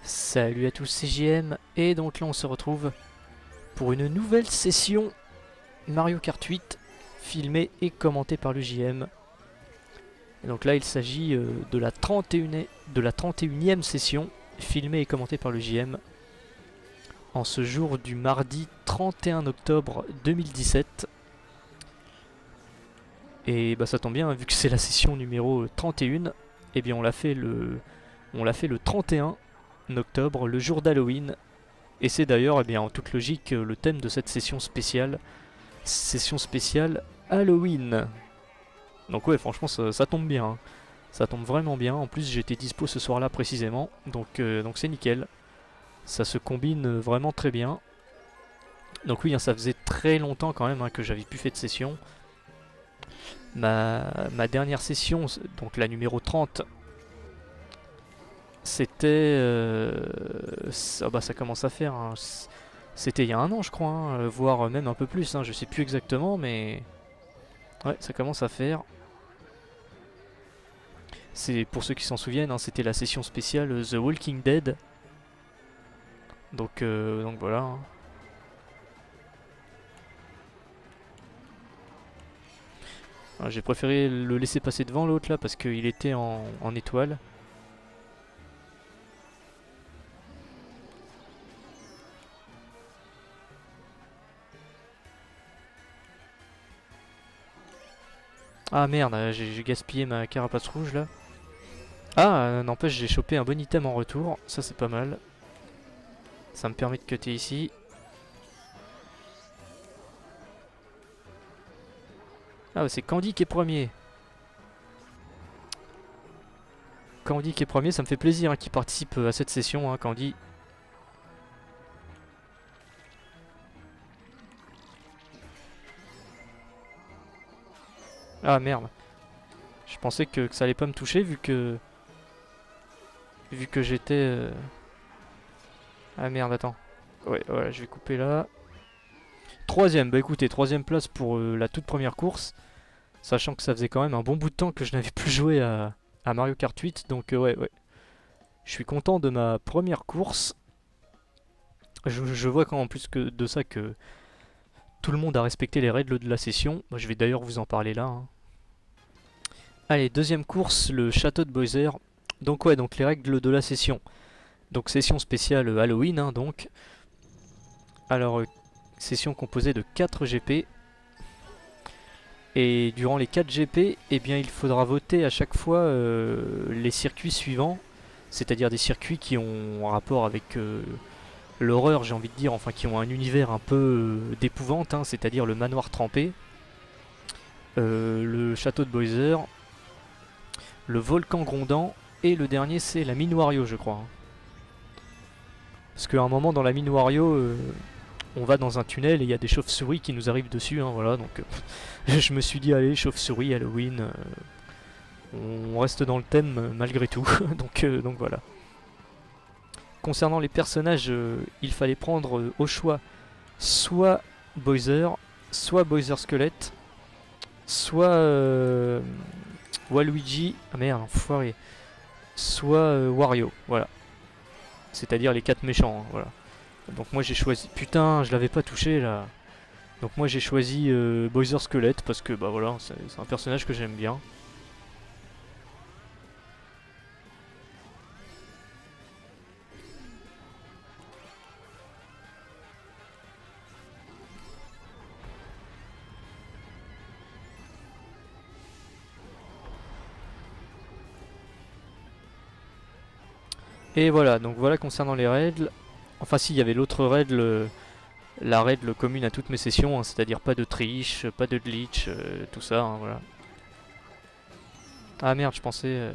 Salut à tous, c'est JM, et donc là on se retrouve pour une nouvelle session Mario Kart 8, filmée et commentée par le JM. Et donc là il s'agit de la 31e session, filmée et commentée par le JM, en ce jour du mardi 31 octobre 2017. Et bah ça tombe bien, vu que c'est la session numéro 31, et bien on l'a fait le 31 octobre, le jour d'Halloween. Et c'est d'ailleurs, eh bien, en toute logique, le thème de cette session spéciale Halloween. Donc ouais, franchement, ça tombe bien, hein. Ça tombe vraiment bien. En plus, j'étais dispo ce soir-là précisément, donc c'est nickel. Ça se combine vraiment très bien. Donc oui, hein, ça faisait très longtemps quand même, hein, que j'avais plus fait de session. Ma dernière session, donc la numéro 30, c'était... ça commence à faire... hein, c'était il y a un an, je crois, hein, voire même un peu plus, hein, je sais plus exactement, mais... Ouais, ça commence à faire. C'est pour ceux qui s'en souviennent, hein, c'était la session spéciale The Walking Dead. Donc voilà, hein. J'ai préféré le laisser passer devant l'autre là parce qu'il était en étoile. Ah merde, j'ai gaspillé ma carapace rouge là. Ah, n'empêche, j'ai chopé un bon item en retour, ça c'est pas mal. Ça me permet de cutter ici. Ah, c'est Candy qui est premier. Candy qui est premier, ça me fait plaisir, hein, qu'il participe à cette session, hein, Candy. Ah merde. Je pensais que ça allait pas me toucher vu que j'étais... Ah merde, attends. Ouais, voilà, je vais couper là. Troisième, bah écoutez, troisième place pour la toute première course. Sachant que ça faisait quand même un bon bout de temps que je n'avais plus joué à Mario Kart 8. Donc ouais. Je suis content de ma première course. Je vois quand en plus que de ça que tout le monde a respecté les règles de la session. Moi, je vais d'ailleurs vous en parler là, hein. Allez, deuxième course, le château de Bowser. Donc ouais, donc les règles de la session. Donc session spéciale Halloween, hein, donc. Alors, session composée de 4 GP. Et durant les 4 GP, eh bien, il faudra voter à chaque fois les circuits suivants. C'est-à-dire des circuits qui ont un rapport avec l'horreur, j'ai envie de dire. Enfin, qui ont un univers un peu d'épouvante, hein, c'est-à-dire le manoir trempé, le château de Bowser, le volcan grondant, et le dernier c'est la mine Wario, je crois, hein. Parce qu'à un moment dans la mine Wario, on va dans un tunnel et il y a des chauves-souris qui nous arrivent dessus, hein, voilà, donc je me suis dit allez, chauves-souris, Halloween, on reste dans le thème malgré tout, donc voilà. Concernant les personnages, il fallait prendre au choix soit Bowser, soit Bowser Squelette, soit Waluigi, ah merde, enfoiré, soit Wario, voilà. C'est-à-dire les 4 méchants, hein, voilà. Donc moi j'ai choisi... Putain, je l'avais pas touché là. Donc moi j'ai choisi Bowser Squelette parce que bah voilà, c'est un personnage que j'aime bien. Et voilà, donc voilà concernant les règles. Enfin si, il y avait l'autre règle, la règle commune à toutes mes sessions, hein, c'est-à-dire pas de triche, pas de glitch, tout ça, hein, voilà. Ah merde, je pensais...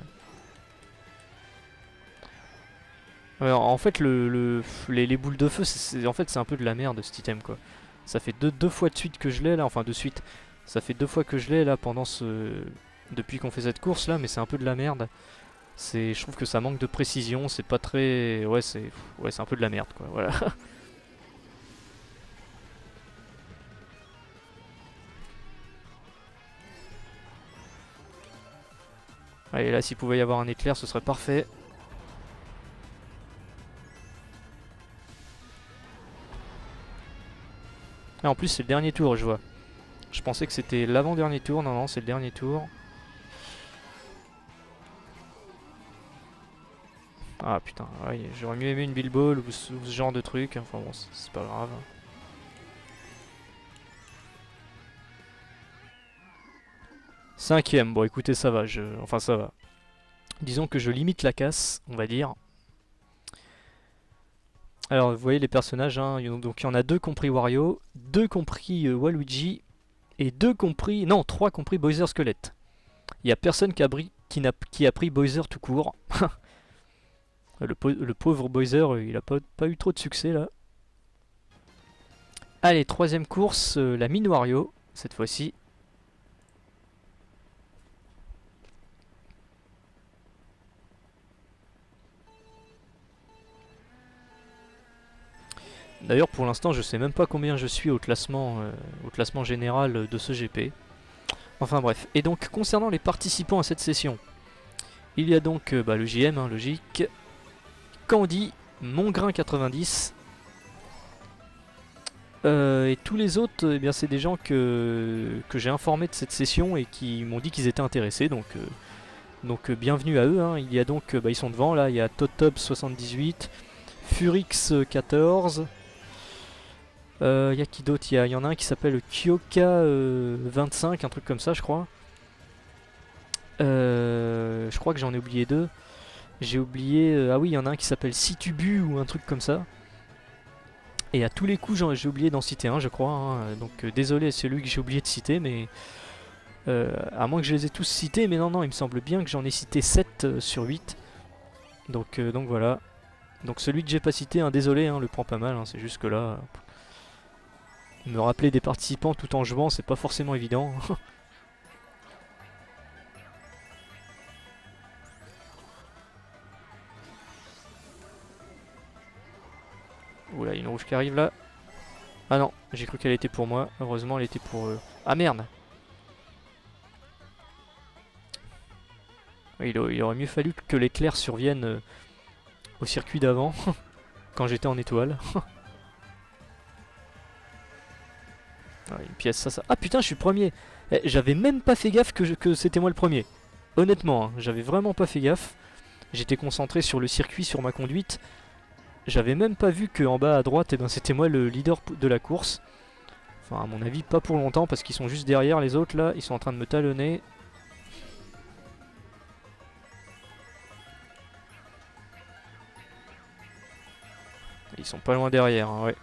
Ouais, en fait, les boules de feu, en fait, c'est un peu de la merde cet item, quoi. Ça fait deux fois de suite que je l'ai là, enfin de suite. Ça fait 2 fois que je l'ai là pendant depuis qu'on fait cette course là, mais c'est un peu de la merde. Je trouve que ça manque de précision, c'est pas très... Ouais, c'est un peu de la merde, quoi, voilà. Allez, là, s'il pouvait y avoir un éclair, ce serait parfait. Ah, en plus c'est le dernier tour, je vois. Je pensais que c'était l'avant-dernier tour. Non, non, c'est le dernier tour. Ah putain, ouais, j'aurais mieux aimé une Bilbo ou ce genre de truc. Enfin bon, c'est pas grave. Cinquième, bon écoutez, ça va. Enfin, ça va. Disons que je limite la casse, on va dire. Alors, vous voyez les personnages, hein, donc il y en a deux compris Wario, deux compris Waluigi, et deux compris... Non, trois compris Bowser Squelette. Il y a personne qui a pris Bowser tout court. Le pauvre Bowser, il a pas eu trop de succès là. Allez, troisième course, la mine Wario, cette fois-ci. D'ailleurs, pour l'instant, je sais même pas combien je suis au classement général de ce GP. Enfin bref. Et donc, concernant les participants à cette session, il y a donc le JM, hein, logique, Candy, Mongrain90, et tous les autres, eh bien, c'est des gens que j'ai informés de cette session et qui m'ont dit qu'ils étaient intéressés. Donc bienvenue à eux. Hein. Il y a donc, ils sont devant là. Il y a Totob78, Furix14. Il y a qui d'autre? Il y en a un qui s'appelle Kyoka25, un truc comme ça, je crois. Je crois que j'en ai oublié deux. J'ai oublié... ah oui, il y en a un qui s'appelle Situbu ou un truc comme ça. Et à tous les coups, j'ai oublié d'en citer un, je crois. Hein. Donc désolé, c'est celui que j'ai oublié de citer, mais... à moins que je les ai tous cités, mais non, non, il me semble bien que j'en ai cité 7 sur 8. Donc voilà. Donc celui que j'ai pas cité, hein, désolé, hein, le prend pas mal, hein, c'est juste que là... me rappeler des participants tout en jouant, c'est pas forcément évident. Oula, il y a une rouge qui arrive là. Ah non, j'ai cru qu'elle était pour moi. Heureusement, elle était pour eux. Ah merde! Il aurait mieux fallu que l'éclair survienne au circuit d'avant, quand j'étais en étoile. Ah, une pièce, ça. Ah putain, je suis premier! J'avais même pas fait gaffe que c'était moi le premier. Honnêtement, hein, j'avais vraiment pas fait gaffe. J'étais concentré sur le circuit, sur ma conduite. J'avais même pas vu qu'en bas à droite, eh ben, c'était moi le leader de la course. Enfin, à mon avis, pas pour longtemps, parce qu'ils sont juste derrière les autres là. Ils sont en train de me talonner. Ils sont pas loin derrière, hein, ouais.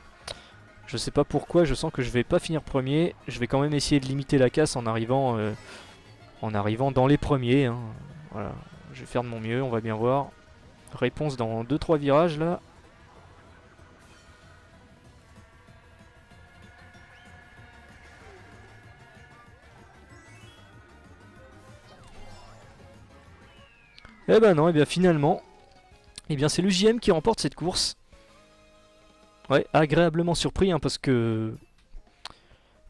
Je sais pas pourquoi, je sens que je vais pas finir premier. Je vais quand même essayer de limiter la casse en arrivant dans les premiers. Hein. Voilà, je vais faire de mon mieux, on va bien voir. Réponse dans 2-3 virages là. Eh ben non, et bien finalement, eh bien c'est le JM qui remporte cette course. Ouais, agréablement surpris, hein, parce que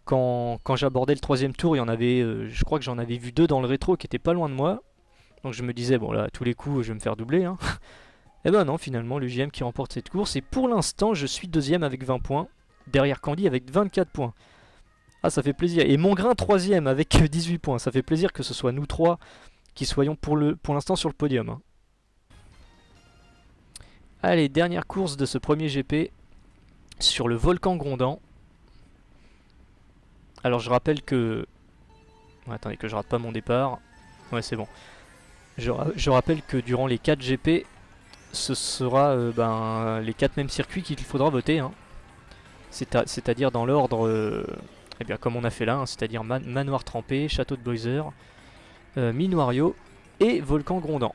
quand j'abordais le troisième tour, il y en avait, je crois que j'en avais vu deux dans le rétro qui étaient pas loin de moi. Donc je me disais, bon là, à tous les coups, je vais me faire doubler. Hein. Et ben non, finalement, le JM qui remporte cette course. Et pour l'instant, je suis deuxième avec 20 points, derrière Candy avec 24 points. Ah, ça fait plaisir. Et Mongrain troisième avec 18 points. Ça fait plaisir que ce soit nous trois qui soyons pour l'instant sur le podium. Hein. Allez, dernière course de ce premier GP sur le volcan grondant. Alors je rappelle que... Ouais, attendez que je rate pas mon départ. Ouais, c'est bon. Je rappelle que durant les 4 GP, ce sera les 4 mêmes circuits qu'il faudra voter. Hein. C'est-à-dire dans l'ordre, eh bien comme on a fait là, hein, c'est-à-dire Manoir Trempé, Château de Bowser, Mine Wario et Volcan Grondant.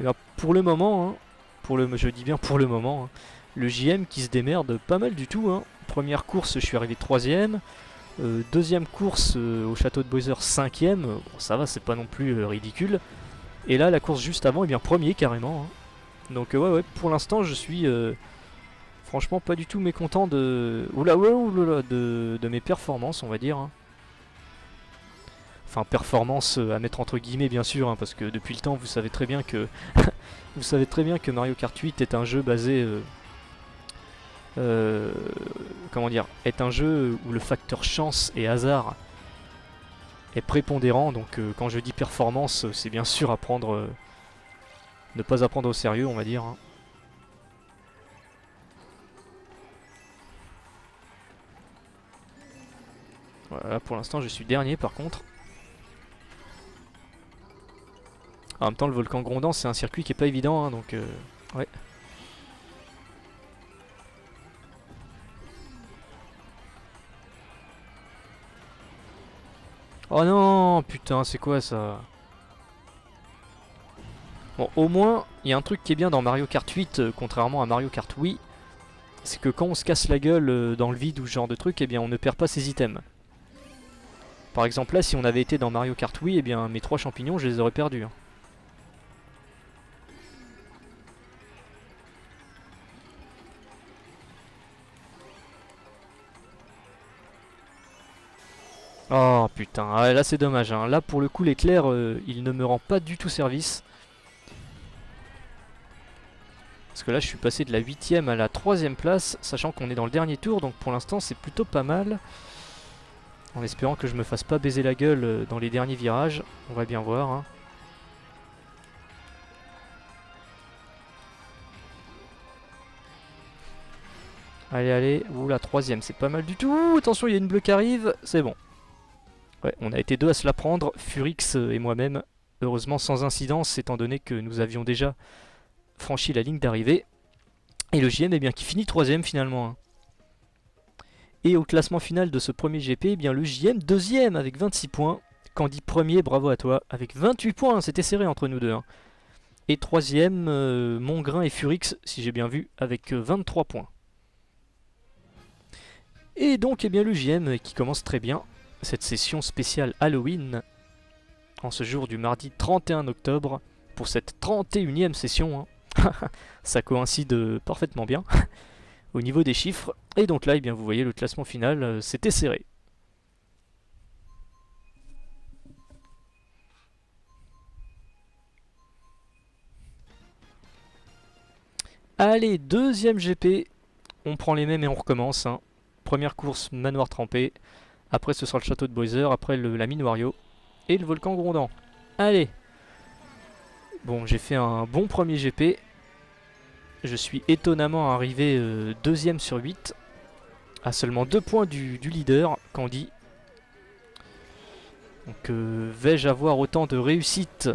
Et bien, pour le moment, hein, je dis bien pour le moment, hein, le JM qui se démerde pas mal du tout. Hein. Première course, je suis arrivé 3ème. Deuxième course au château de Bowser 5ème. Bon, ça va, c'est pas non plus ridicule. Et là, la course juste avant, eh bien premier carrément. Hein. Donc ouais, pour l'instant, je suis franchement pas du tout mécontent de mes performances, on va dire. Hein. Enfin, performance à mettre entre guillemets bien sûr, hein, parce que depuis le temps vous savez très bien que vous savez très bien que Mario Kart 8 est un jeu basé euh, comment dire, est un jeu où le facteur chance et hasard est prépondérant. Donc quand je dis performance, c'est bien sûr à prendre, ne pas à prendre au sérieux, on va dire, hein. Voilà, pour l'instant je suis dernier par contre. En même temps, le volcan grondant, c'est un circuit qui est pas évident, hein, donc ouais. Oh non, putain, c'est quoi ça? Bon, au moins, il y a un truc qui est bien dans Mario Kart 8, contrairement à Mario Kart Wii, c'est que quand on se casse la gueule dans le vide ou ce genre de truc, eh bien on ne perd pas ses items. Par exemple là, si on avait été dans Mario Kart Wii, eh bien mes 3 champignons, je les aurais perdus, hein. Oh putain, ah, là c'est dommage, hein. Là pour le coup l'éclair, il ne me rend pas du tout service. Parce que là je suis passé de la 8ème à la 3ème place, sachant qu'on est dans le dernier tour, donc pour l'instant c'est plutôt pas mal. En espérant que je me fasse pas baiser la gueule dans les derniers virages, on va bien voir, hein. Allez, allez, ouh la 3ème, c'est pas mal du tout. Attention, il y a une bleue qui arrive, c'est bon. Ouais, on a été deux à se la prendre, Furix et moi-même. Heureusement sans incidence, étant donné que nous avions déjà franchi la ligne d'arrivée. Et le JM, eh bien, qui finit 3ème finalement, hein. Et au classement final de ce premier GP, eh bien, le JM 2ème avec 26 points. Candy premier, bravo à toi, avec 28 points, c'était serré entre nous deux, hein. Et 3ème, Mongrain et Furix, si j'ai bien vu, avec 23 points. Et donc, eh bien, le JM qui commence très bien cette session spéciale Halloween en ce jour du mardi 31 octobre pour cette 31ème session, hein. Ça coïncide parfaitement bien au niveau des chiffres. Et donc là, eh bien, vous voyez le classement final, c'était serré. Allez, deuxième GP, on prend les mêmes et on recommence, hein. Première course, manoir trempé. Après, ce sera le château de Bowser. Après, la mine Wario. Et le volcan grondant. Allez. Bon, j'ai fait un bon premier GP. Je suis étonnamment arrivé deuxième sur 8. À seulement 2 points du leader, Candy. Donc, vais-je avoir autant de réussite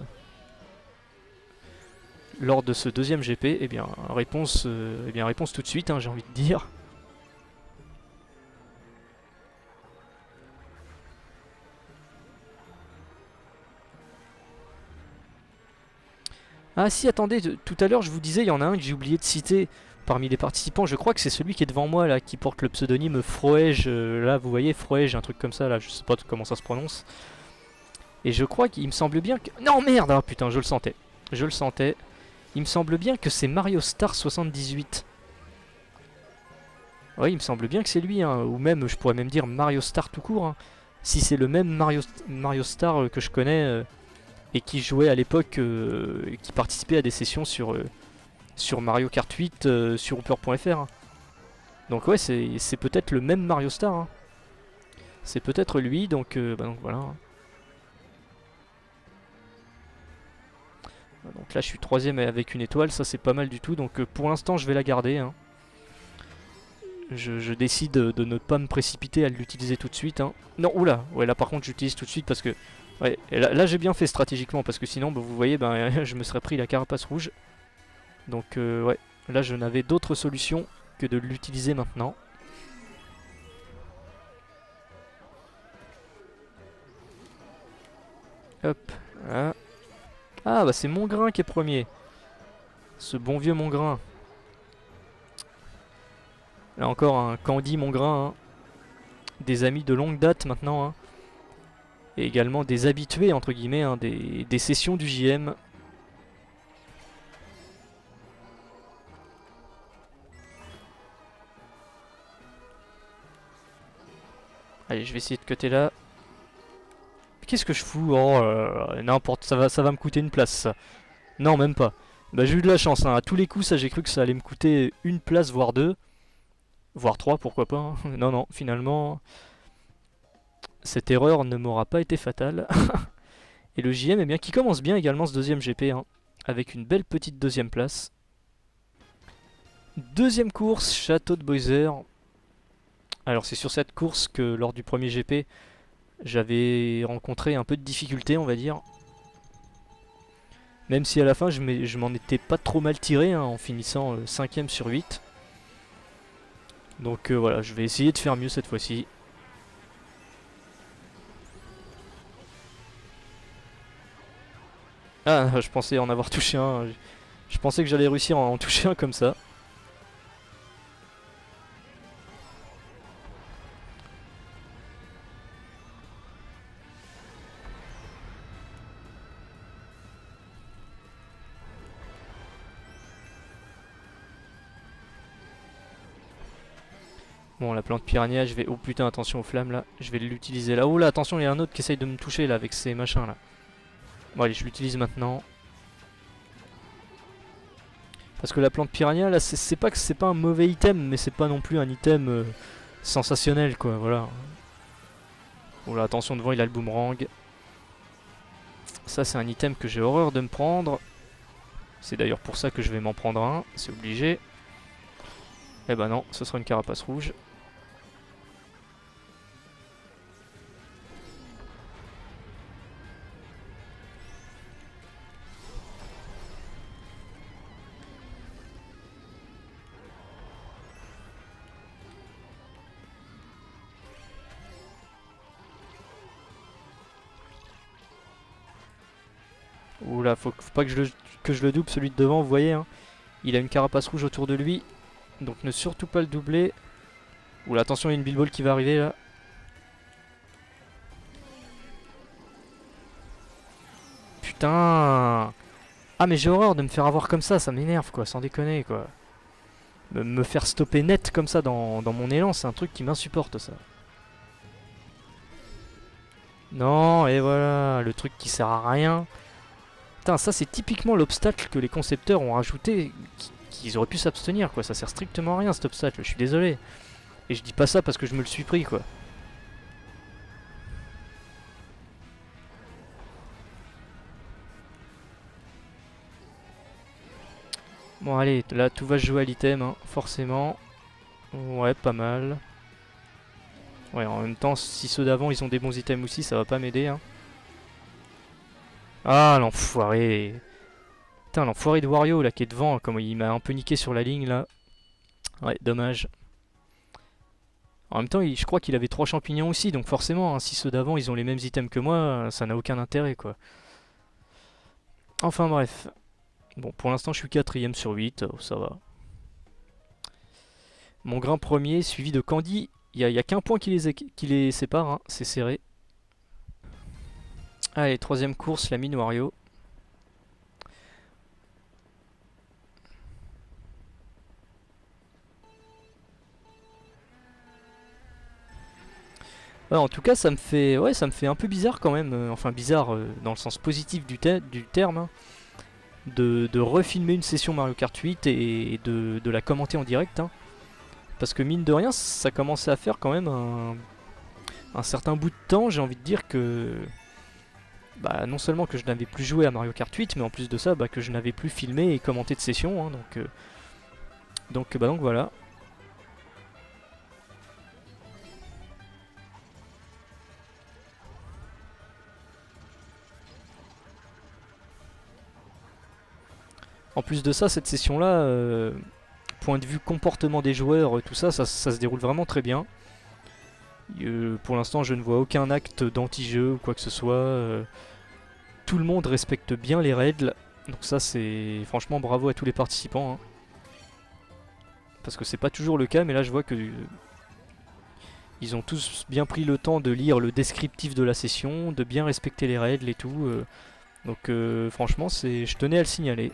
lors de ce deuxième GP? Eh bien, réponse tout de suite, hein, j'ai envie de dire. Ah si, attendez, tout à l'heure je vous disais, il y en a un que j'ai oublié de citer parmi les participants. Je crois que c'est celui qui est devant moi là, qui porte le pseudonyme Froege. Là, vous voyez, Froege, un truc comme ça là, je sais pas comment ça se prononce. Et je crois qu'il me semble bien que... Non merde, ah putain, je le sentais. Je le sentais. Il me semble bien que c'est Mario Star 78. Ouais, il me semble bien que c'est lui, hein. Ou même, je pourrais même dire Mario Star tout court, hein. Si c'est le même Mario Star que je connais et qui jouait à l'époque, qui participait à des sessions sur Mario Kart 8 sur Hooper.fr, hein. Donc ouais, c'est peut-être le même Mario Star, hein. C'est peut-être lui, donc voilà, hein. Donc là je suis troisième avec une étoile, ça c'est pas mal du tout, donc pour l'instant je vais la garder, hein. Je décide de ne pas me précipiter à l'utiliser tout de suite, hein. Non, oula, ouais là par contre j'utilise tout de suite parce que... Ouais, et là j'ai bien fait stratégiquement parce que sinon bah, vous voyez, je me serais pris la carapace rouge. Donc ouais, là je n'avais d'autre solution que de l'utiliser maintenant. Hop, voilà. Ah bah c'est Mongrain qui est premier. Ce bon vieux Mongrain. Là encore un Candy Mongrain, hein. Des amis de longue date maintenant, hein. Et également des habitués entre guillemets, hein, des sessions du JM. Allez, je vais essayer de cutter là. Qu'est-ce que je fous? Oh, n'importe, ça va me coûter une place, ça. Non, même pas. Bah j'ai eu de la chance, hein. À tous les coups, ça j'ai cru que ça allait me coûter une place, voire deux. Voire trois, pourquoi pas, hein. Non, non, finalement, cette erreur ne m'aura pas été fatale. Et le JM, eh bien, qui commence bien également ce deuxième GP, hein, avec une belle petite deuxième place. Deuxième course, Château de Boiser. Alors c'est sur cette course que lors du premier GP, j'avais rencontré un peu de difficulté, on va dire. Même si à la fin, je m'en étais pas trop mal tiré, hein, en finissant 5ème sur 8. Donc voilà, je vais essayer de faire mieux cette fois-ci. Ah, je pensais en avoir touché un. Je pensais que j'allais réussir à en toucher un comme ça. Bon, la plante piranha, je vais... Oh putain, attention aux flammes là. Je vais l'utiliser là. Oh là, attention, il y a un autre qui essaye de me toucher là avec ces machins là. Bon, allez, je l'utilise maintenant. Parce que la plante piranha là, c'est pas que c'est pas un mauvais item, mais c'est pas non plus un item sensationnel quoi, voilà. Oh là, attention devant, il a le boomerang. Ça, c'est un item que j'ai horreur de me prendre. C'est d'ailleurs pour ça que je vais m'en prendre un, c'est obligé. Eh ben non, ce sera une carapace rouge. Oula, faut pas que je le double celui de devant, vous voyez, hein. Il a une carapace rouge autour de lui, donc ne surtout pas le doubler. Oula, attention, il y a une Bilball qui va arriver là. Putain! Ah mais j'ai horreur de me faire avoir comme ça m'énerve quoi, sans déconner quoi. Me faire stopper net comme ça dans mon élan, c'est un truc qui m'insupporte ça. Non, et voilà, le truc qui sert à rien. Putain, ça c'est typiquement l'obstacle que les concepteurs ont rajouté, qu'ils auraient pu s'abstenir quoi, ça sert strictement à rien cet obstacle, je suis désolé. Et je dis pas ça parce que je me le suis pris quoi. Bon allez, là tout va se jouer à l'item, hein, forcément. Ouais, pas mal. Ouais, en même temps, si ceux d'avant ils ont des bons items aussi, ça va pas m'aider, hein. Ah, l'enfoiré. Putain, l'enfoiré de Wario là qui est devant, comme il m'a un peu niqué sur la ligne là. Ouais, dommage. En même temps, je crois qu'il avait 3 champignons aussi, donc forcément, hein, si ceux d'avant ils ont les mêmes items que moi, ça n'a aucun intérêt quoi. Enfin bref. Bon, pour l'instant, je suis 4ème sur 8, ça va. Mon grain premier, suivi de Candy. Il y a qu'un point qui les sépare, hein, c'est serré. Allez, troisième course, la mine Wario. Ouais, en tout cas, ouais, ça me fait un peu bizarre quand même. Enfin, bizarre dans le sens positif du terme, hein, de refilmer une session Mario Kart 8 et de la commenter en direct, hein. Parce que mine de rien, ça commençait à faire quand même un certain bout de temps. J'ai envie de dire que bah, non seulement que je n'avais plus joué à Mario Kart 8, mais en plus de ça, bah, que je n'avais plus filmé et commenté de session, hein, donc voilà. En plus de ça, cette session-là, point de vue comportement des joueurs, tout ça, ça se déroule vraiment très bien. Pour l'instant, je ne vois aucun acte d'anti-jeu ou quoi que ce soit. Tout le monde respecte bien les règles. Donc ça, c'est franchement bravo à tous les participants, hein. Parce que c'est pas toujours le cas, mais là je vois que ils ont tous bien pris le temps de lire le descriptif de la session, de bien respecter les règles et tout. Donc franchement, je tenais à le signaler.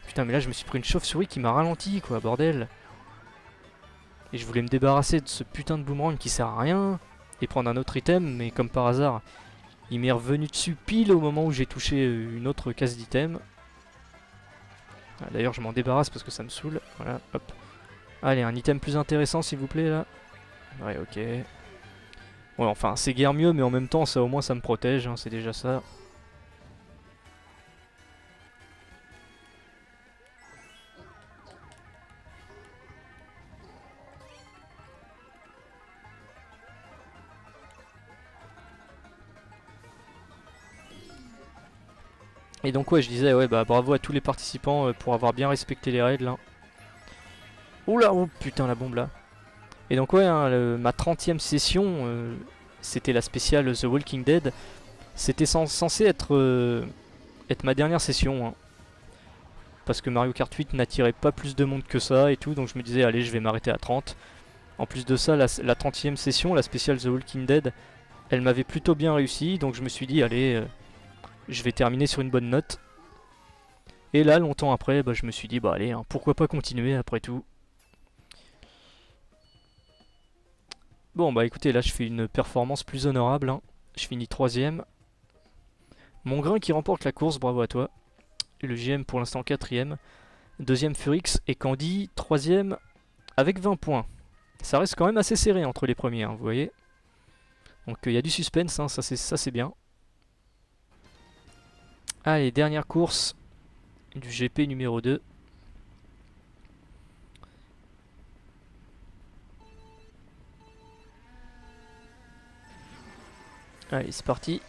Putain, mais là je me suis pris une chauve-souris qui m'a ralenti, quoi, bordel. Et je voulais me débarrasser de ce putain de boomerang qui sert à rien et prendre un autre item, mais comme par hasard, Il m'est revenu dessus pile au moment où j'ai touché une autre case d'item. Ah, d'ailleurs je m'en débarrasse parce que ça me saoule. Voilà, hop. Allez, un item plus intéressant s'il vous plaît là. Ouais, ok. Ouais, enfin c'est guère mieux, mais en même temps ça au moins ça me protège, hein, c'est déjà ça. Et donc ouais, je disais, ouais, bah bravo à tous les participants pour avoir bien respecté les règles. Hein. Oula, oh putain la bombe là. Et donc ouais, hein, ma 30e session, c'était la spéciale The Walking Dead. C'était censé être ma dernière session. Hein. Parce que Mario Kart 8 n'attirait pas plus de monde que ça et tout, donc je me disais, allez, je vais m'arrêter à 30. En plus de ça, la 30e session, la spéciale The Walking Dead, elle m'avait plutôt bien réussi, donc je me suis dit, allez, je vais terminer sur une bonne note. Et là, longtemps après, bah, je me suis dit, bah allez, hein, pourquoi pas continuer après tout. Bon, bah écoutez, là je fais une performance plus honorable. Hein. Je finis 3ème. Mon grain qui remporte la course, bravo à toi. Et le JM pour l'instant 4ème. Deuxième Furix et Candy, 3ème avec 20 points. Ça reste quand même assez serré entre les premiers, hein, vous voyez. Donc il y a du suspense, hein, ça c'est bien. Allez, dernière course du GP numéro 2. Allez, c'est parti.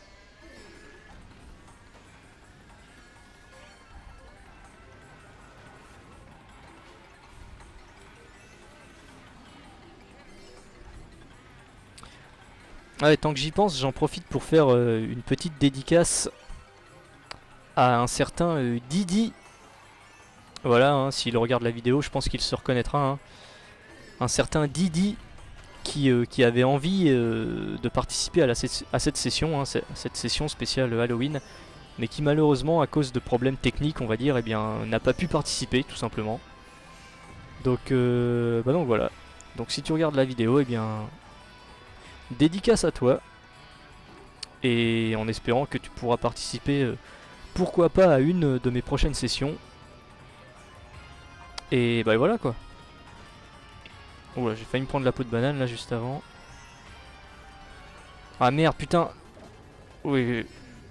Allez, tant que j'y pense, j'en profite pour faire une petite dédicace à un certain Didi. Voilà, hein, s'il regarde la vidéo, je pense qu'il se reconnaîtra. Hein. Un certain Didi qui avait envie de participer à cette session, hein, cette session spéciale Halloween, mais qui malheureusement, à cause de problèmes techniques, on va dire, eh bien, n'a pas pu participer, tout simplement. Donc voilà. Donc si tu regardes la vidéo, eh bien, dédicace à toi, et en espérant que tu pourras participer, pourquoi pas, à une de mes prochaines sessions. Et bah voilà quoi. Oula, j'ai failli me prendre la peau de banane là juste avant. Ah merde, putain. Oui,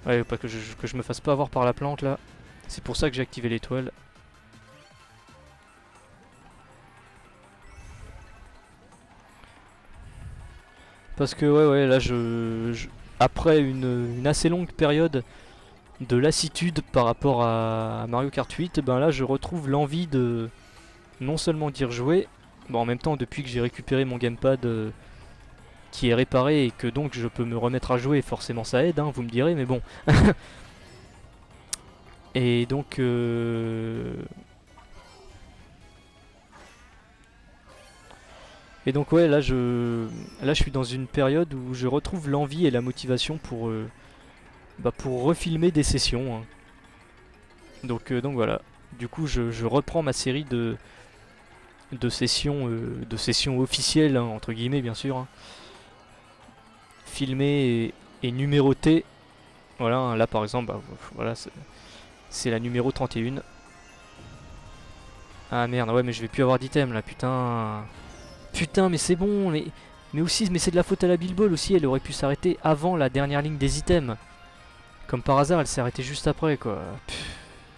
ouais, pas que je me fasse pas avoir par la plante là. C'est pour ça que j'ai activé l'étoile. Parce que ouais, là après une assez longue période de lassitude par rapport à Mario Kart 8, ben là je retrouve l'envie de non seulement d'y rejouer, bon en même temps depuis que j'ai récupéré mon gamepad qui est réparé et que donc je peux me remettre à jouer, forcément ça aide, hein, vous me direz, mais bon. Et donc ouais, là je suis dans une période où je retrouve l'envie et la motivation pour refilmer des sessions. Hein. Donc voilà. Du coup je reprends ma série de sessions officielles, hein, entre guillemets bien sûr, hein, filmées et numérotées. Voilà, hein, là par exemple, bah, voilà, c'est la numéro 31. Ah merde, ouais mais je vais plus avoir d'item là, putain. Putain mais c'est bon, mais aussi mais c'est de la faute à la Bilbol aussi, elle aurait pu s'arrêter avant la dernière ligne des items. Comme par hasard elle s'est arrêtée juste après quoi.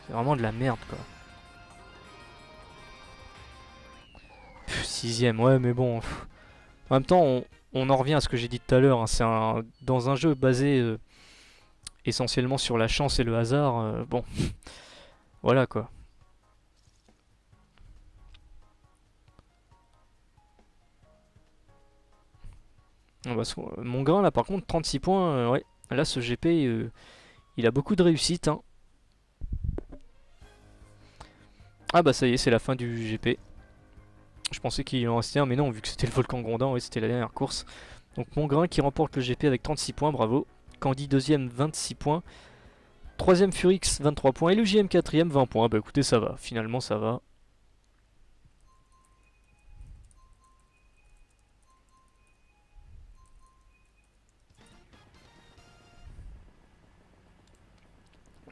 C'est vraiment de la merde quoi. 6ème, ouais mais bon. En même temps on en revient à ce que j'ai dit tout à l'heure, hein, dans un jeu basé essentiellement sur la chance et le hasard, bon, voilà quoi. Ah bah, mon grain là par contre 36 points, ouais. Là ce GP il a beaucoup de réussite. Hein. Ah bah ça y est, c'est la fin du GP. Je pensais qu'il en restait un, mais non, vu que c'était le volcan grondant, ouais, c'était la dernière course. Donc mon grain qui remporte le GP avec 36 points, bravo. Candy deuxième, 26 points. Troisième Furix, 23 points. Et le JM quatrième, 20 points. Bah écoutez, ça va, finalement ça va.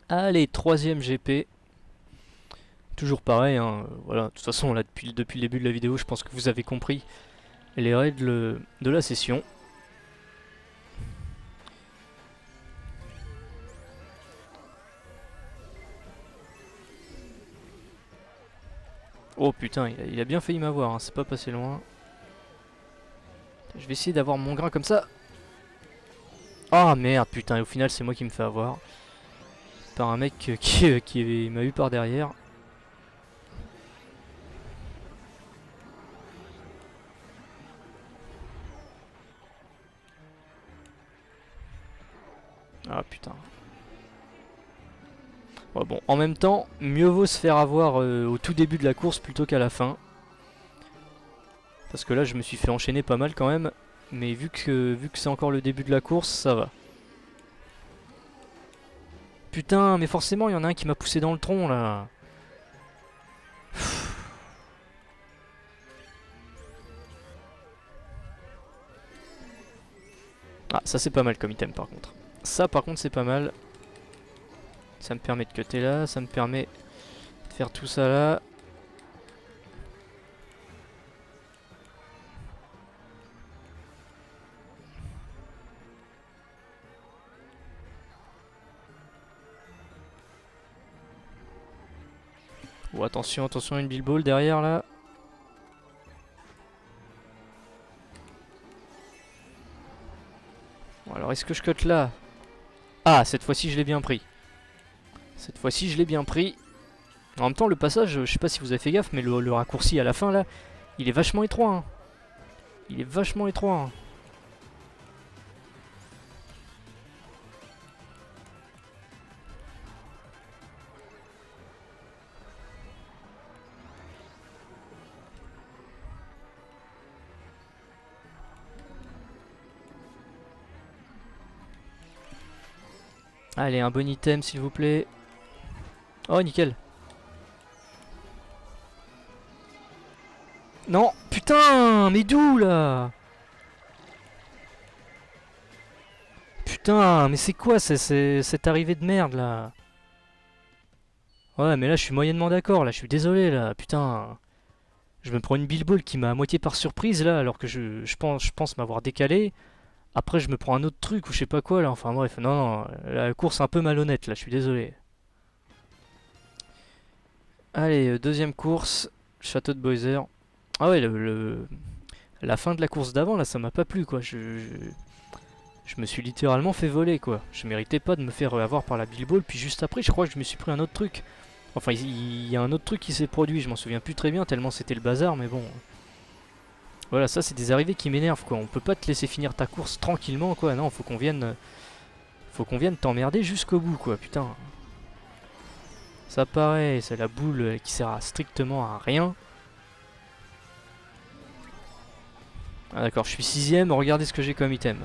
Allez, troisième GP. Toujours pareil, hein, voilà, de toute façon là depuis le début de la vidéo je pense que vous avez compris les règles de la session. Oh putain, il a bien failli m'avoir, hein, c'est pas passé loin. Je vais essayer d'avoir mon grain comme ça. Ah merde, putain, et au final c'est moi qui me fais avoir. Par un mec qui m'a eu par derrière. Ah putain. Ouais, bon, en même temps, mieux vaut se faire avoir au tout début de la course plutôt qu'à la fin. Parce que là, je me suis fait enchaîner pas mal quand même. Mais vu que c'est encore le début de la course, ça va. Putain, mais forcément, il y en a un qui m'a poussé dans le tronc là. Ah, ça c'est pas mal comme item par contre. Ça par contre c'est pas mal. Ça me permet de cutter là, ça me permet de faire tout ça là. Oh attention, attention, une Bilball derrière là. Bon, alors est-ce que je cut là? Ah, cette fois-ci je l'ai bien pris. Cette fois-ci je l'ai bien pris. En même temps le passage, je sais pas si vous avez fait gaffe, mais le raccourci à la fin là, il est vachement étroit. Hein. Il est vachement étroit. Hein. Allez, un bon item s'il vous plaît. Oh, nickel. Non, putain, mais d'où là? Putain, mais c'est quoi cette arrivée de merde là? Ouais, mais là je suis moyennement d'accord, là je suis désolé là, putain. Je me prends une Bilball qui m'a à moitié par surprise là, alors que je pense m'avoir décalé. Après je me prends un autre truc ou je sais pas quoi là, enfin bref, non, non, la course est un peu malhonnête là, je suis désolé. Allez, deuxième course, Château de Boiser. Ah ouais, la fin de la course d'avant là, ça m'a pas plu quoi, je me suis littéralement fait voler quoi. Je méritais pas de me faire avoir par la Bilball, puis juste après je crois que je me suis pris un autre truc. Enfin il y a un autre truc qui s'est produit, je m'en souviens plus très bien tellement c'était le bazar, mais bon. Voilà, ça c'est des arrivées qui m'énervent quoi. On peut pas te laisser finir ta course tranquillement quoi. Non, faut qu'on vienne t'emmerder jusqu'au bout quoi, putain. Ça pareil, c'est la boule qui sert strictement à rien. Ah d'accord, je suis 6ème, regardez ce que j'ai comme item.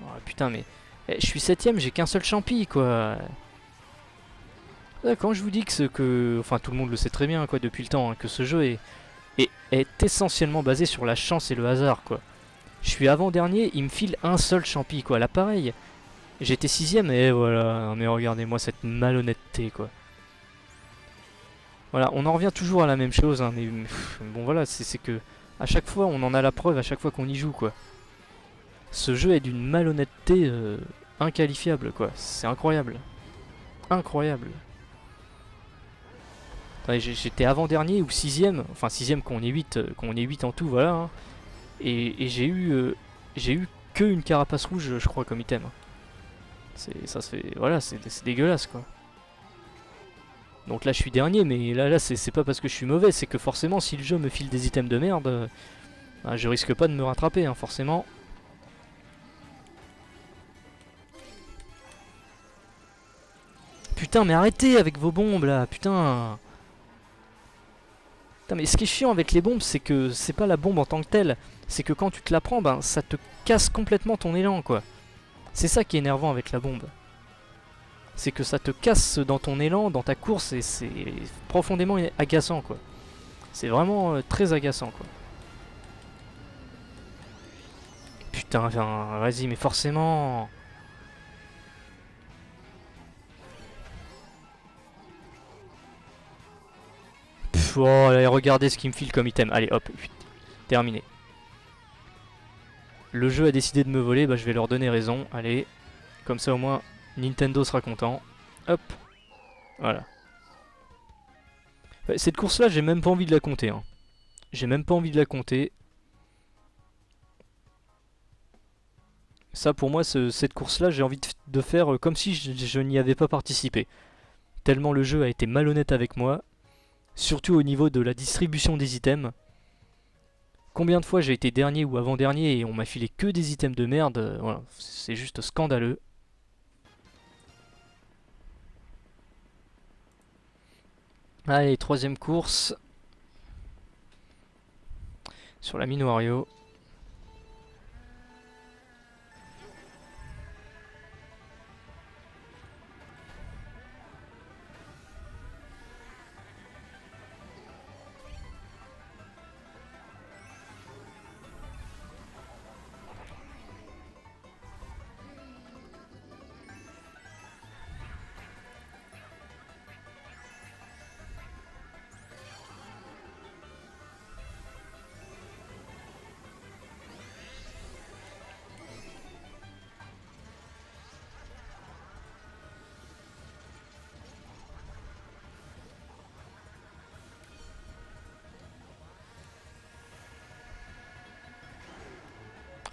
Oh, putain mais... je suis 7ème, j'ai qu'un seul champi quoi. Quand je vous dis enfin tout le monde le sait très bien quoi depuis le temps, hein, que ce jeu est essentiellement basé sur la chance et le hasard quoi. Je suis avant-dernier, il me file un seul champi quoi, là pareil. J'étais 6ème et voilà, mais regardez-moi cette malhonnêteté quoi. Voilà, on en revient toujours à la même chose, hein, mais bon voilà, c'est que à chaque fois on en a la preuve à chaque fois qu'on y joue quoi. Ce jeu est d'une malhonnêteté inqualifiable quoi, c'est incroyable. Incroyable. J'étais avant-dernier ou 6ème, enfin 6ème quand on est 8 en tout, voilà. Hein. Et j'ai eu que une carapace rouge, je crois, comme item. Ça se fait, voilà, c'est dégueulasse quoi. Donc là je suis dernier, mais là c'est pas parce que je suis mauvais, c'est que forcément si le jeu me file des items de merde, bah, je risque pas de me rattraper, hein, forcément. Putain, mais arrêtez avec vos bombes là, putain. Putain, mais ce qui est chiant avec les bombes, c'est que c'est pas la bombe en tant que telle, c'est que quand tu te la prends, ben ça te casse complètement ton élan quoi. C'est ça qui est énervant avec la bombe. c'est que ça te casse dans ton élan, dans ta course, et c'est profondément agaçant, quoi. C'est vraiment très agaçant, quoi. Putain, enfin, vas-y, mais forcément... Pff, oh, allez, regardez ce qu'il me file comme item. Allez, hop, terminé. Le jeu a décidé de me voler, bah je vais leur donner raison. Allez, comme ça au moins Nintendo sera content. Hop, voilà. Ouais, cette course là, j'ai même pas envie de la compter. Hein. J'ai même pas envie de la compter. Ça pour moi, cette course là, j'ai envie de faire comme si je n'y avais pas participé. Tellement le jeu a été malhonnête avec moi. Surtout au niveau de la distribution des items. Combien de fois j'ai été dernier ou avant-dernier et on m'a filé que des items de merde. Voilà, c'est juste scandaleux. Allez, troisième course. Sur la mine Wario.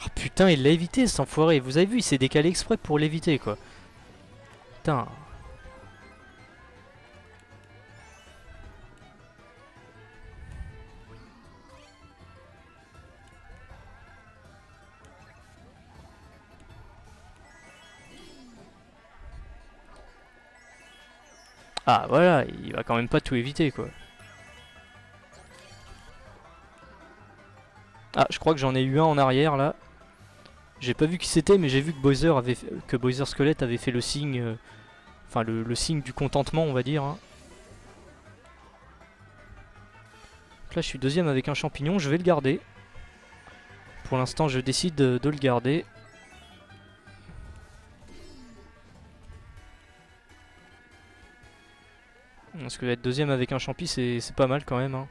Oh putain, il l'a évité cet enfoiré. Vous avez vu, il s'est décalé exprès pour l'éviter quoi. Putain. Ah voilà, il va quand même pas tout éviter quoi. Ah, je crois que j'en ai eu un en arrière là. J'ai pas vu qui c'était, mais j'ai vu que Bowser Squelette avait fait le signe, enfin le signe du contentement, on va dire. Hein. Donc là, je suis deuxième avec un champignon, je vais le garder. Pour l'instant, je décide de le garder. Parce que être deuxième avec un champi, c'est pas mal quand même. Hein.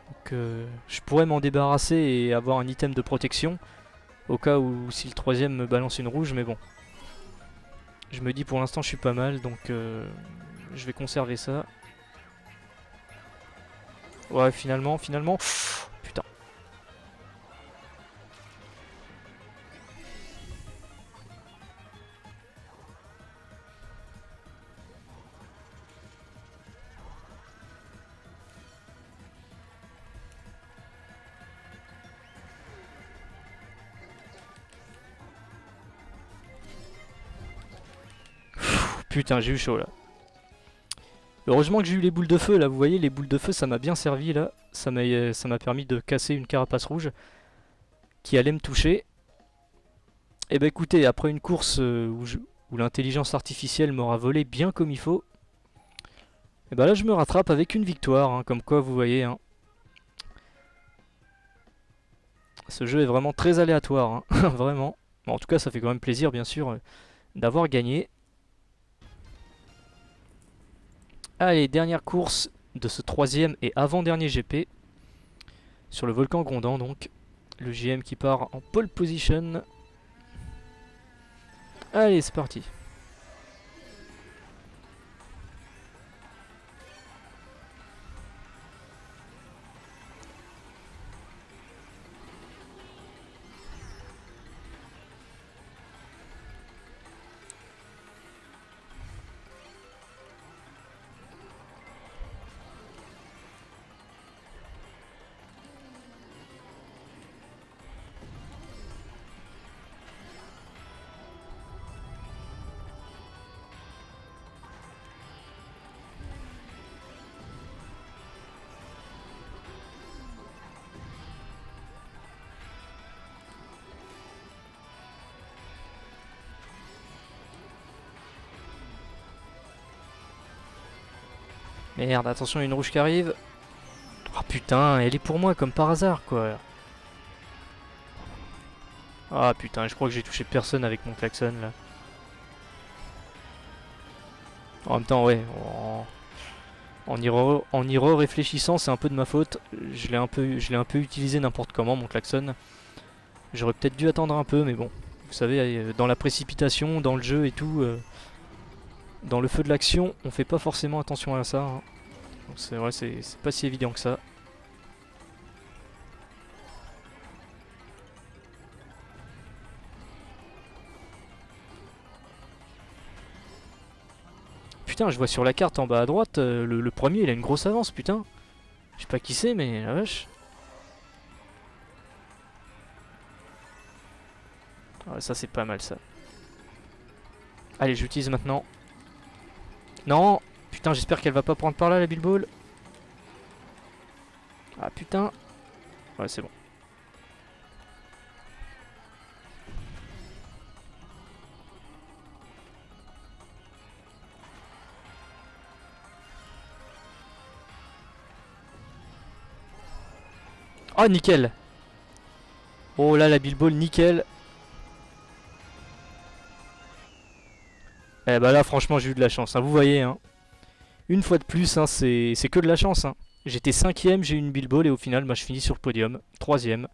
Donc, je pourrais m'en débarrasser et avoir un item de protection. Au cas où si le troisième me balance une rouge, mais bon. Je me dis pour l'instant je suis pas mal, donc je vais conserver ça. Ouais, finalement. Pff, putain. Putain, j'ai eu chaud là. Heureusement que j'ai eu les boules de feu là, vous voyez, les boules de feu ça m'a bien servi là. Ça m'a permis de casser une carapace rouge qui allait me toucher. Et bah écoutez, après une course où l'intelligence artificielle m'aura volé bien comme il faut, et bah là je me rattrape avec une victoire, hein, comme quoi vous voyez. Hein. Ce jeu est vraiment très aléatoire, hein, vraiment. Bon, en tout cas ça fait quand même plaisir bien sûr d'avoir gagné. Allez, dernière course de ce troisième et avant-dernier GP. Sur le volcan grondant donc. Le GM qui part en pole position. Allez, c'est parti. Merde, attention, il y a une rouge qui arrive. Oh putain, elle est pour moi comme par hasard quoi. Ah putain, je crois que j'ai touché personne avec mon klaxon là. En même temps, ouais, en y réfléchissant, c'est un peu de ma faute. Je l'ai un peu utilisé n'importe comment mon klaxon. J'aurais peut-être dû attendre un peu, mais bon. Vous savez, dans la précipitation, dans le jeu et tout, dans le feu de l'action, on fait pas forcément attention à ça. Hein. Donc c'est vrai, c'est pas si évident que ça. Putain, je vois sur la carte en bas à droite, le premier il a une grosse avance, putain. Je sais pas qui c'est, mais la vache. Ah, ça c'est pas mal ça. Allez, j'utilise maintenant. Non. Putain, j'espère qu'elle va pas prendre par là la Bilball. Ah putain. Ouais, c'est bon. Oh, nickel. Oh là, la Bilball, nickel. Eh bah là, franchement, j'ai eu de la chance. Hein. Vous voyez, hein. Une fois de plus, hein, c'est que de la chance. Hein. J'étais 5ème, j'ai eu une Bilball et au final, bah, je finis sur le podium. 3ème.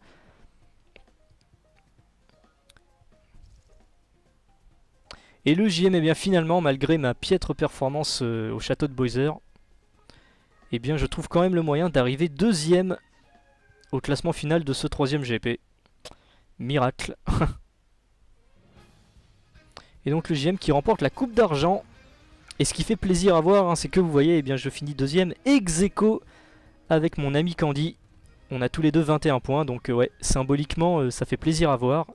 Et le JM, eh bien finalement, malgré ma piètre performance au château de Boiser, eh bien je trouve quand même le moyen d'arriver 2ème au classement final de ce 3ème GP. Miracle. Et donc le JM qui remporte la coupe d'argent. Et ce qui fait plaisir à voir, hein, c'est que vous voyez, eh bien je finis 2ème ex aequo avec mon ami Candy. On a tous les deux 21 points, donc ouais, symboliquement, ça fait plaisir à voir.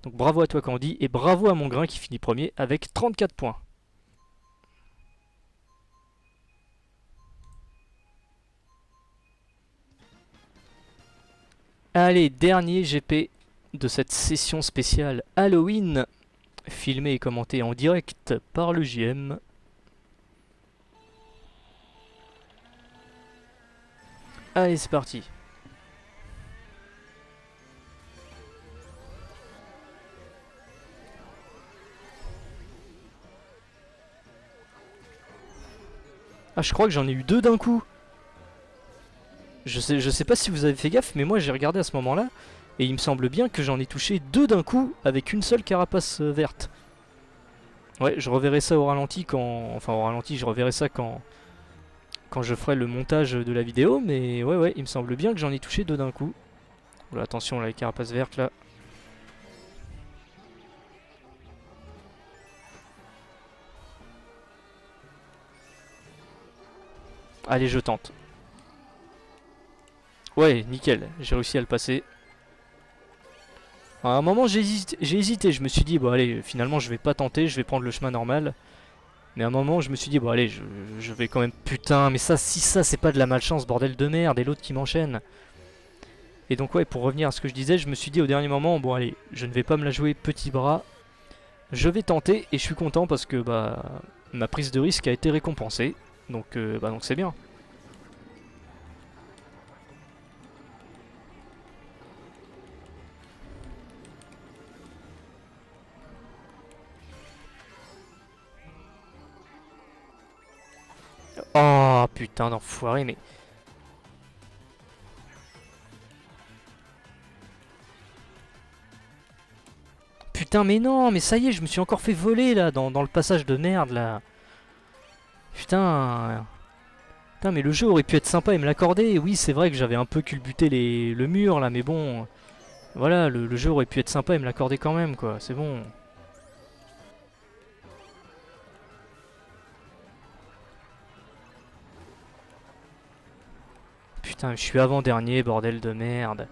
Donc bravo à toi Candy, et bravo à mon grain qui finit premier avec 34 points. Allez, dernier GP de cette session spéciale Halloween, filmé et commenté en direct par le JM. Allez, c'est parti. Ah, je crois que j'en ai eu deux d'un coup. Je sais pas si vous avez fait gaffe, mais moi j'ai regardé à ce moment-là, et il me semble bien que j'en ai touché deux d'un coup avec une seule carapace verte. Ouais, je reverrai ça au ralenti quand... Enfin au ralenti, je reverrai ça quand je ferai le montage de la vidéo, mais ouais, il me semble bien que j'en ai touché deux d'un coup. Oula, attention, là, les carapaces vertes, là. Allez, je tente. Ouais, nickel, j'ai réussi à le passer. À un moment, j'ai hésité, je me suis dit, bon allez, finalement, je vais pas tenter, je vais prendre le chemin normal. Mais à un moment, je me suis dit, bon allez, je vais quand même... Putain, mais ça, si ça, c'est pas de la malchance, bordel de merde, et l'autre qui m'enchaîne. Et donc ouais, pour revenir à ce que je disais, je me suis dit au dernier moment, bon allez, je ne vais pas me la jouer petit bras. Je vais tenter, et je suis content parce que bah ma prise de risque a été récompensée. Donc donc c'est bien. Oh putain d'enfoiré, mais... Putain mais non, mais ça y est, je me suis encore fait voler là, dans le passage de merde là. Putain... Putain mais le jeu aurait pu être sympa et me l'accorder. Oui c'est vrai que j'avais un peu culbuté le mur là, mais bon... Voilà, le jeu aurait pu être sympa et me l'accorder quand même quoi, c'est bon. Putain, je suis avant-dernier, bordel de merde.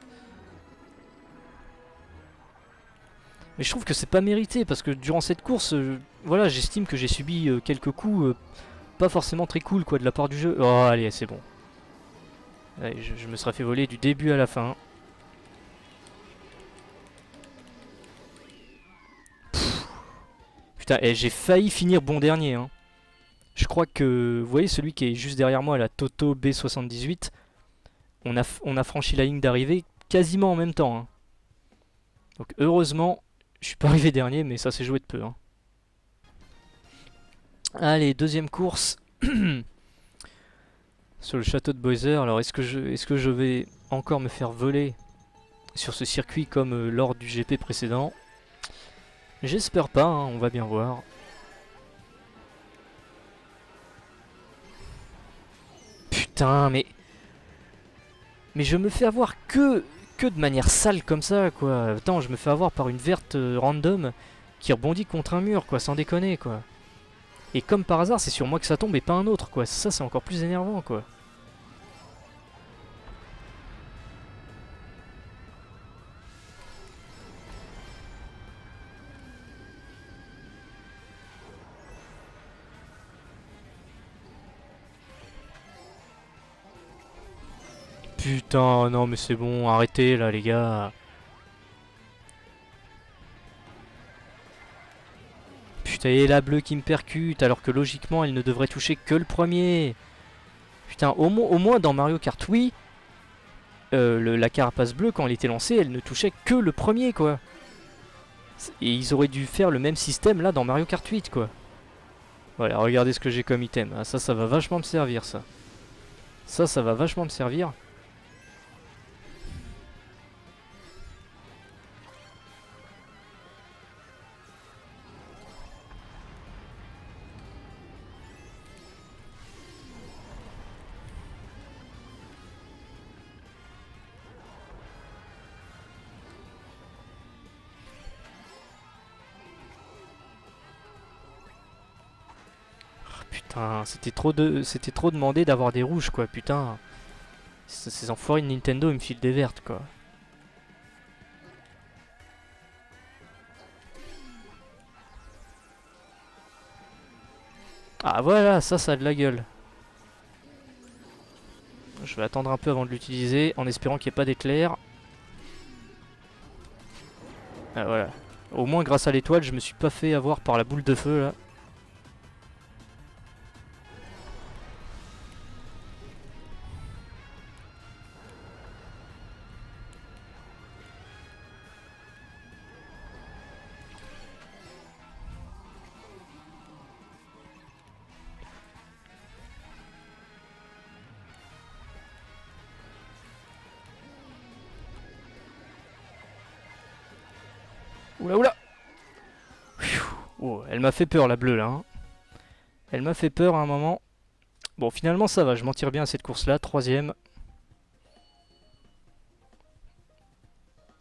Mais je trouve que c'est pas mérité parce que durant cette course, voilà, j'estime que j'ai subi quelques coups pas forcément très cool quoi de la part du jeu. Oh allez, c'est bon. Allez, je me serais fait voler du début à la fin. Pff. Putain, j'ai failli finir bon dernier. Hein. Je crois que, vous voyez celui qui est juste derrière moi, la Toto B78, on a franchi la ligne d'arrivée quasiment en même temps, hein. Donc heureusement, je suis pas arrivé dernier, mais ça s'est joué de peu, hein. Allez, deuxième course sur le château de Bowser. Alors est-ce que je vais encore me faire voler sur ce circuit comme lors du GP précédent? J'espère pas, hein, on va bien voir. Putain, mais je me fais avoir que de manière sale comme ça, quoi. Attends, je me fais avoir par une verte random qui rebondit contre un mur, quoi, sans déconner, quoi. Et comme par hasard, c'est sur moi que ça tombe et pas un autre, quoi. Ça, c'est encore plus énervant, quoi. Putain, non mais c'est bon, arrêtez là les gars. Putain, et la bleue qui me percute alors que logiquement elle ne devrait toucher que le premier. Putain, au moins dans Mario Kart oui, la carapace bleue quand elle était lancée elle ne touchait que le premier quoi. Et ils auraient dû faire le même système là dans Mario Kart 8 quoi. Voilà, regardez ce que j'ai comme item. Ah, ça va vachement me servir ça. Ça va vachement me servir. Putain, c'était trop demandé d'avoir des rouges quoi, putain. Ces enfoirés de Nintendo ils me filent des vertes quoi. Ah voilà, ça a de la gueule. Je vais attendre un peu avant de l'utiliser en espérant qu'il n'y ait pas d'éclair. Ah voilà. Au moins grâce à l'étoile je me suis pas fait avoir par la boule de feu là. Oula oula. Oh, elle m'a fait peur la bleue là, hein. Elle m'a fait peur à un moment. Bon finalement ça va, je m'en tire bien à cette course là, troisième.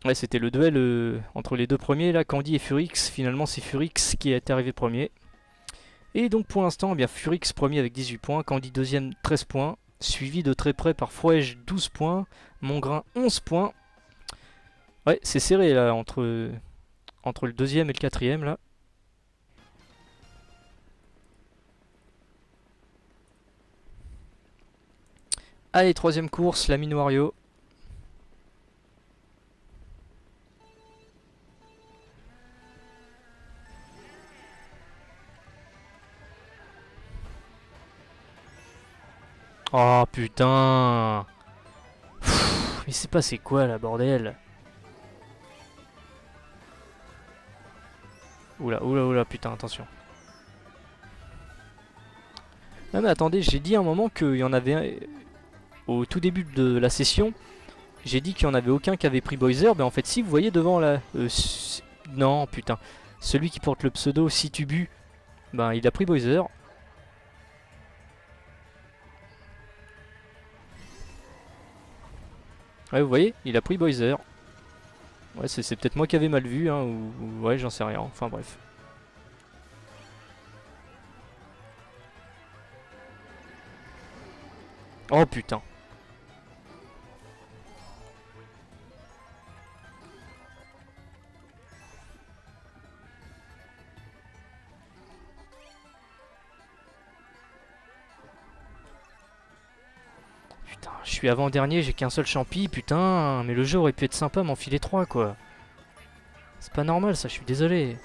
Ouais c'était le duel entre les deux premiers là, Candy et Furix. Finalement c'est Furix qui est arrivé premier. Et donc pour l'instant, eh bien Furix premier avec 18 points, Candy deuxième 13 points, suivi de très près par Frouège 12 points, Mongrain 11 points. Ouais c'est serré là entre le deuxième et le quatrième là. Allez, troisième course, la mine Wario. Oh putain. Pff, mais c'est passé quoi là, bordel? Oula, oula, oula, putain, attention. Non mais attendez, j'ai dit à un moment qu'il y en avait un... Au tout début de la session, j'ai dit qu'il n'y en avait aucun qui avait pris Bowser. Ben en fait si, vous voyez devant là... non, putain. Celui qui porte le pseudo Situbu, ben il a pris Bowser. Ouais, vous voyez, il a pris Bowser. Ouais, c'est peut-être moi qui avais mal vu, hein, ou ouais, j'en sais rien. Enfin bref. Oh putain. Putain, je suis avant-dernier, j'ai qu'un seul champi, putain. Mais le jeu aurait pu être sympa, m'enfiler 3 quoi. C'est pas normal ça, je suis désolé.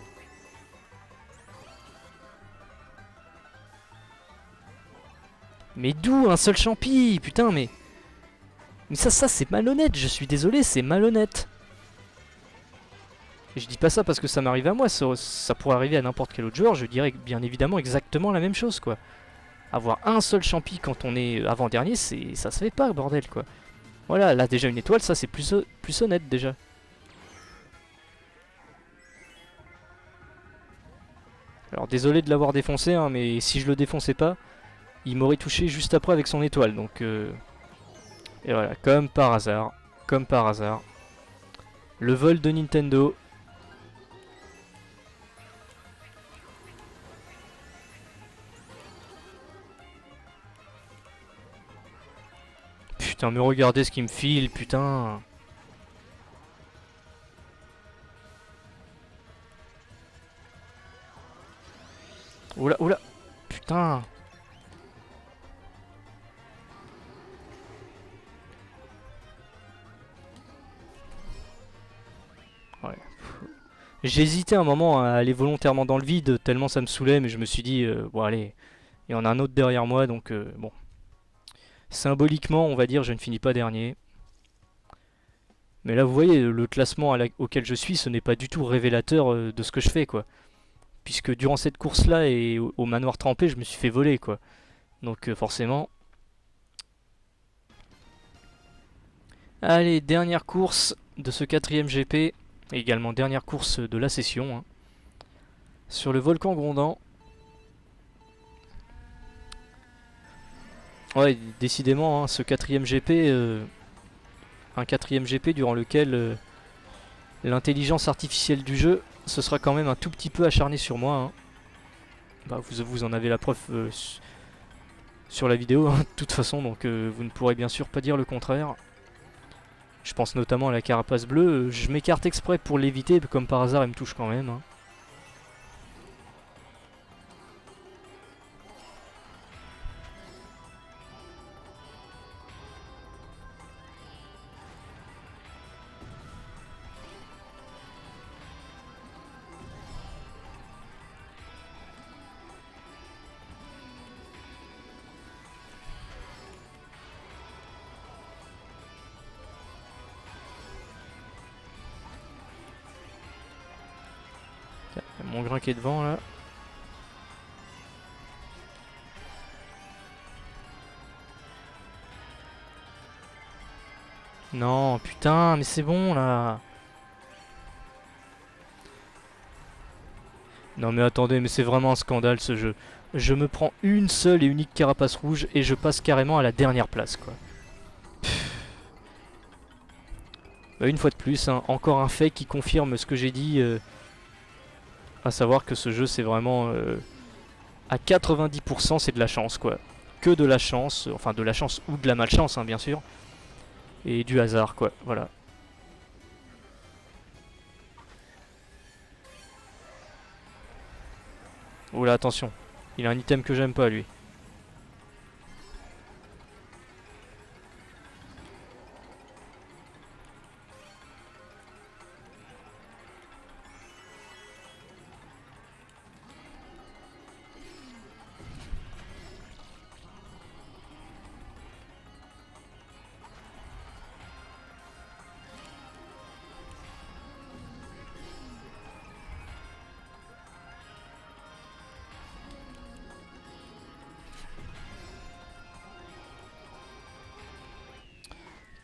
Mais d'où un seul champi? Putain, mais... Mais ça c'est malhonnête, je suis désolé, c'est malhonnête. Et je dis pas ça parce que ça m'arrive à moi, ça pourrait arriver à n'importe quel autre joueur, je dirais bien évidemment exactement la même chose, quoi. Avoir un seul champi quand on est avant-dernier, ça se fait pas, bordel, quoi. Voilà, là déjà une étoile, ça c'est plus honnête déjà. Alors désolé de l'avoir défoncé, hein, mais si je le défonçais pas, il m'aurait touché juste après avec son étoile, donc... Et voilà, comme par hasard, comme par hasard. Le vol de Nintendo. Putain, mais regardez ce qu'il me file, putain. Oula, oula. Putain. Ouais. J'ai hésité un moment à aller volontairement dans le vide, tellement ça me saoulait, mais je me suis dit, bon allez, il y en a un autre derrière moi, donc bon. Symboliquement, on va dire, je ne finis pas dernier. Mais là, vous voyez, le classement auquel je suis, ce n'est pas du tout révélateur de ce que je fais, quoi. Puisque durant cette course-là et au manoir trempé, je me suis fait voler, quoi. Donc forcément... Allez, dernière course de ce 4ème GP, et également dernière course de la session, hein. Sur le volcan grondant. Ouais, décidément, hein, ce 4ème GP, un 4ème GP durant lequel l'intelligence artificielle du jeu se sera quand même un tout petit peu acharnée sur moi, hein. Bah, vous en avez la preuve sur la vidéo, hein, de toute façon, donc vous ne pourrez bien sûr pas dire le contraire. Je pense notamment à la carapace bleue, je m'écarte exprès pour l'éviter, comme par hasard elle me touche quand même, hein. Mon grain qui est devant là. Non, putain, mais c'est bon là. Non mais attendez, mais c'est vraiment un scandale ce jeu. Je me prends une seule et unique carapace rouge et je passe carrément à la dernière place, quoi. Bah, une fois de plus, hein, encore un fait qui confirme ce que j'ai dit, à savoir que ce jeu c'est vraiment à 90% c'est de la chance, quoi. Que de la chance, enfin de la chance ou de la malchance, hein, bien sûr. Et du hasard, quoi, voilà. Oula, attention. Il a un item que j'aime pas, lui.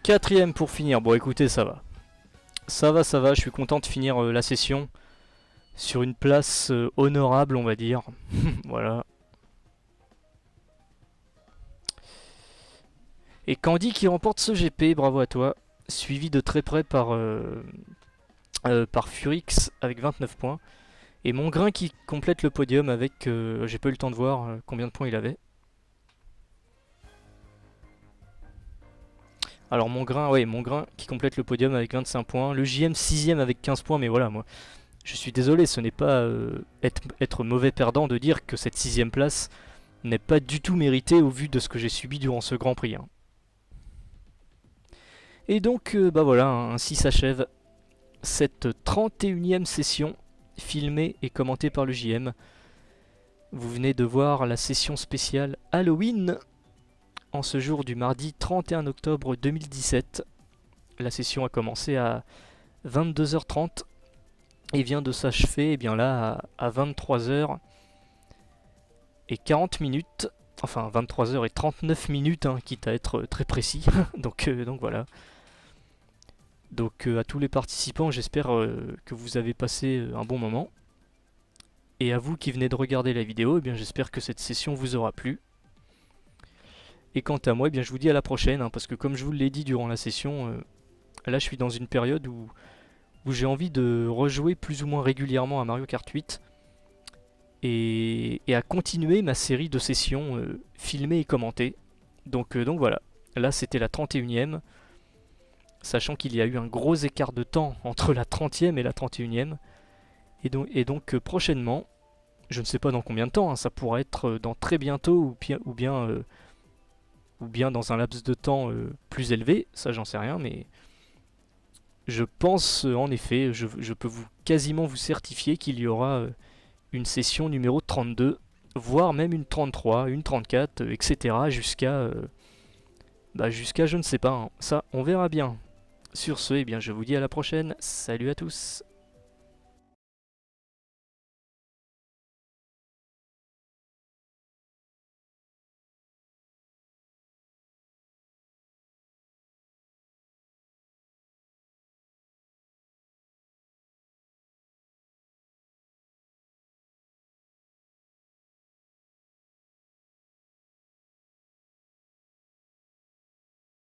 Quatrième pour finir. Bon, écoutez, ça va. Ça va. Je suis content de finir la session sur une place honorable, on va dire. Voilà. Et Candy qui remporte ce GP, bravo à toi. Suivi de très près par Furix avec 29 points. Et Mongrain qui complète le podium avec... j'ai pas eu le temps de voir combien de points il avait. Alors Mongrain qui complète le podium avec 25 points. Le JM 6ème avec 15 points, mais voilà, moi, je suis désolé, ce n'est pas être mauvais perdant de dire que cette 6ème place n'est pas du tout méritée au vu de ce que j'ai subi durant ce Grand Prix, hein. Et donc, bah voilà, hein, ainsi s'achève cette 31ème session filmée et commentée par le JM. Vous venez de voir la session spéciale Halloween en ce jour du mardi 31 octobre 2017. La session a commencé à 22h30 et vient de s'achever bien là à 23h et 40 minutes. Enfin 23h et 39 minutes, hein, quitte à être très précis. donc voilà. Donc à tous les participants, j'espère que vous avez passé un bon moment. Et à vous qui venez de regarder la vidéo, eh bien j'espère que cette session vous aura plu. Et quant à moi, eh bien je vous dis à la prochaine, hein, parce que comme je vous l'ai dit durant la session, là je suis dans une période où j'ai envie de rejouer plus ou moins régulièrement à Mario Kart 8 et à continuer ma série de sessions filmées et commentées. Donc voilà, là c'était la 31e, sachant qu'il y a eu un gros écart de temps entre la 30e et la 31e. Et donc prochainement, je ne sais pas dans combien de temps, hein, ça pourra être dans très bientôt ou bien dans un laps de temps plus élevé, ça j'en sais rien, mais je pense en effet, je peux quasiment vous certifier qu'il y aura une session numéro 32, voire même une 33, une 34, etc. jusqu'à je ne sais pas, hein. Ça on verra bien. Sur ce, eh bien, je vous dis à la prochaine, salut à tous.